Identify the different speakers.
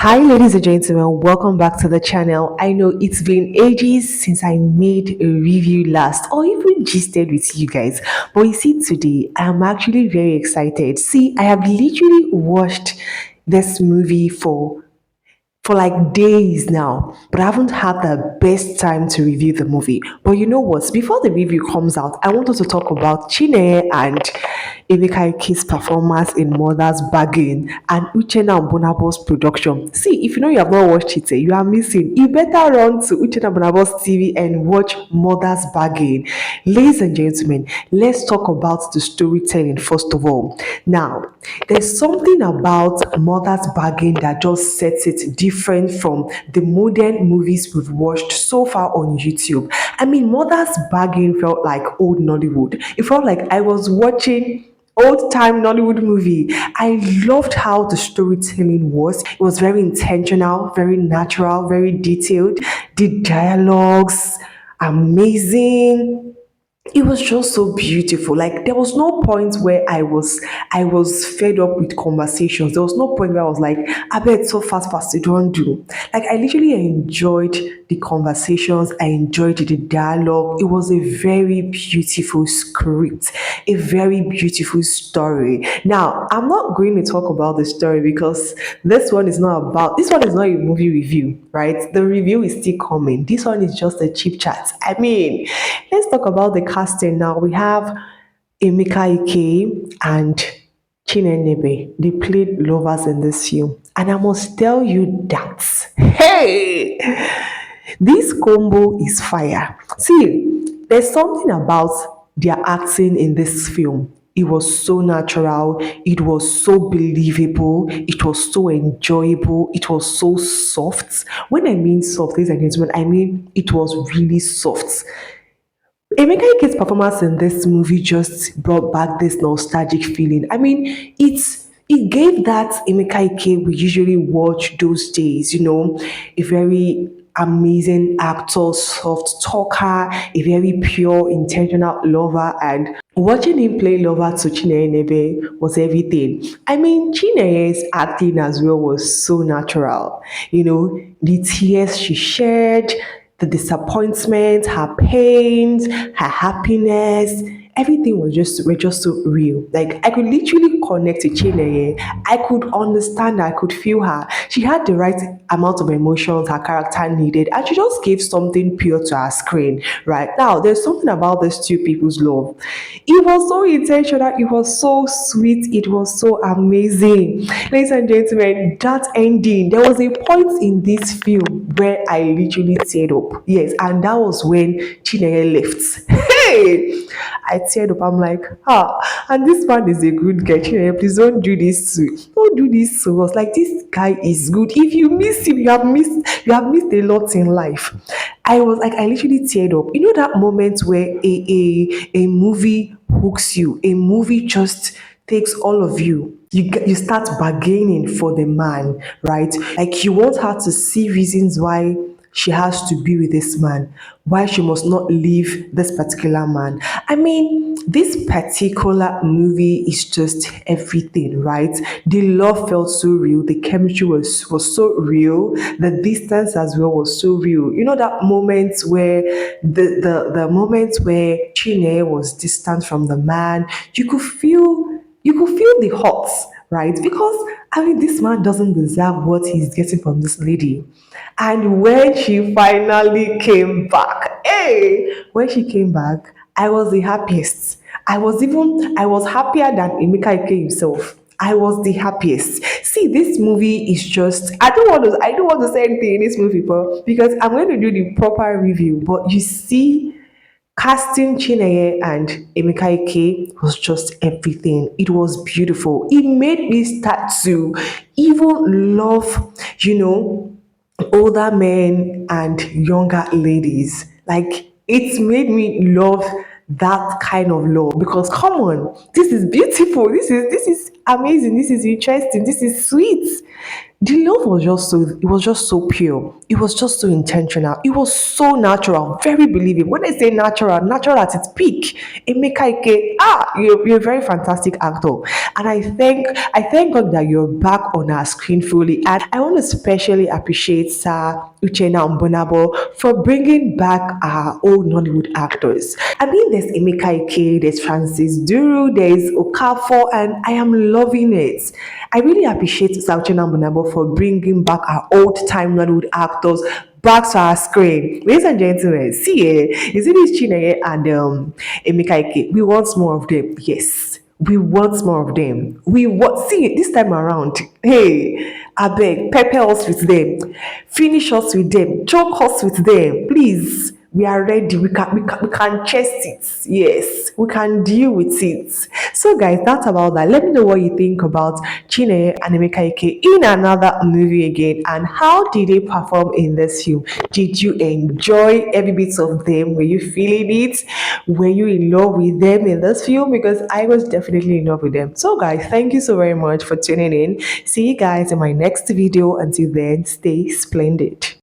Speaker 1: Hi, ladies and gentlemen, welcome back to the channel. I know it's been ages since I made a review last or even gisted with you guys, but you see, today I'm actually very excited. See, I have literally watched this movie for like days now, but I haven't had the best time to review the movie. But you know what? Before the review comes out, I want us to talk about Chinenye and Emeka Ike's performance in Mother's Bargain and Uchenna Mbunabo's production. See, if you know you have not watched it, you are missing. You better run to Uchenna Mbunabo's TV and watch Mother's Bargain. Ladies and gentlemen, let's talk about the storytelling first of all. Now, there's something about Mother's Bargain that just sets it different from the modern movies we've watched so far on YouTube. I mean, Mother's Bargain felt like old Nollywood. It felt like I was watching old time Nollywood movie. I loved how the storytelling was. It was very intentional, very natural, very detailed. The dialogues, amazing. It was just so beautiful. Like there was no point where I was fed up with conversations. There was no point where I was like, I bet so fast you don't do. Like I literally enjoyed the conversations, I enjoyed the dialogue. It was a very beautiful script, a very beautiful story. Now, I'm not going to talk about the story because this one is not a movie review, right? The review is still coming. This one is just a cheap chat. I mean, let's talk about the casting now. We have Emeka Ike and Chinenye Nnebe. They played lovers in this film. And I must tell you that, hey, this combo is fire. See, there's something about their acting in this film. It was so natural, it was so believable, it was so enjoyable, it was so soft. When I mean soft, ladies and gentlemen, I mean it was really soft. Emeka Ike's performance in this movie just brought back this nostalgic feeling. I mean, it gave that Emeka Ike we usually watch those days, a very amazing actor, soft talker, a very pure, intentional lover, and watching him play lover to Chinenye Nnebe was everything. I mean, Chinenye's acting as well was so natural. The tears she shed, the disappointment, her pains, her happiness, everything was just so real. Like I could literally connect to Chinenye. I could understand her, I could feel her. She had the right amount of emotions her character needed, and she just gave something pure to her screen. Right now, there's something about these two people's love. It was so intentional, it was so sweet, it was so amazing. Ladies and gentlemen, that ending, there was a point in this film where I literally teared up. Yes, and that was when Chinenye left. Hey, I teared up. I'm like, and this man is a good guy. Chinenye, please don't do this to us. Like this guy is good. If you miss him, you have missed a lot in life. I was like, I literally teared up. You know that moment where a movie hooks you, a movie just takes all of you. You start bargaining for the man, right? Like you want her to see reasons why she has to be with this man, why she must not leave this particular man. I mean, this particular movie is just everything, right? The love felt so real, the chemistry was so real, the distance as well was so real. You know that moment where the moment where Chine was distant from the man, you could feel the hurt, right? Because I mean, this man doesn't deserve what he's getting from this lady. And when she finally came back, when she came back, I was the happiest. I was happier than Emeka Ike himself. I was the happiest. See, this movie is just I don't want to say anything in this movie, but because I'm going to do the proper review. But you see, casting Chineye and Emeka Ike was just everything. It was beautiful. It made me start to even love, older men and younger ladies. Like it made me love that kind of love because come on, this is beautiful. This is amazing. This is interesting. This is sweet. The love was just so pure. It was just so intentional. It was so natural, very believable. When I say natural, natural at its peak. Emeka Ike, you're a very fantastic actor. And I thank God that you're back on our screen fully. And I want to especially appreciate Sir Uchenna Mbunabo for bringing back our old Nollywood actors. I mean, there's Emeka Ike, there's Francis Duru, there's Okafor, and I am loving it. I really appreciate Sir Uchenna Mbunabo for bringing back our old-time Nollywood actors back to our screen. Ladies and gentlemen, see, you see this Chinenye and Emeka Ike. We want more of them. Yes, we want more of them. We want, see, this time around, hey, I beg, pepper us with them, finish us with them, choke us with them, please. We are ready. We can chest it. Yes, we can deal with it. So, guys, that's about that. Let me know what you think about Chinenye and Emeka Ike in another movie again, and how did they perform in this film? Did you enjoy every bit of them? Were you feeling it? Were you in love with them in this film? Because I was definitely in love with them. So, guys, thank you so very much for tuning in. See you guys in my next video. Until then, stay splendid.